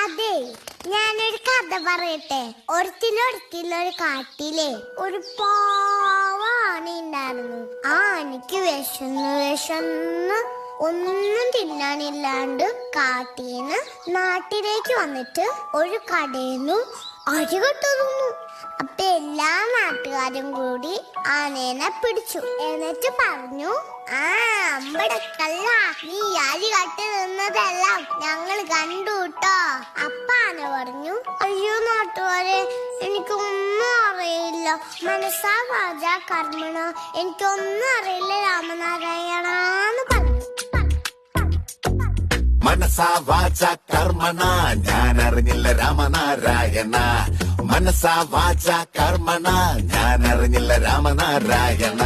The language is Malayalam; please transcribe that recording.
അതെ, ഞാനൊരു കഥ പറയട്ടെ. ഒരിക്കലൊരു കാട്ടിലെ ഒരു പാവ ആന ഉണ്ടായിരുന്നു. ആ ആനയ്ക്ക് വിശന്ന് ഒന്നും തിന്നാനില്ലാണ്ട് കാട്ടീന്ന് നാട്ടിലേക്ക് വന്നിട്ട് ഒരു കടയിന്നു അരി കെട്ടുന്നു. അപ്പൊ എല്ലാ നാട്ടുകാരും കൂടി ആനേനെ പിടിച്ചു. എന്നിട്ട് പറഞ്ഞു, അമ്പടക്കല്ല, നീ അരി കട്ടി നിന്നതെല്ലാം ഞങ്ങൾ കണ്ടു കേട്ടോ. അപ്പ ആന പറഞ്ഞു, അയ്യോ നാട്ടുകാരെ, എനിക്കൊന്നും അറിയില്ല. മനസ്സാ വാച കർമ്മണ, എനിക്കൊന്നും അറിയില്ല രാമനാരായണന്ന് പറഞ്ഞു. മനസാ വാച കർമ്മണ, ഞാൻ അറിഞ്ഞില്ല രാമനാരായണ. മനസാ വാച കർമ്മണ, ഞാൻ അറിഞ്ഞില്ല രാമനാരായണ.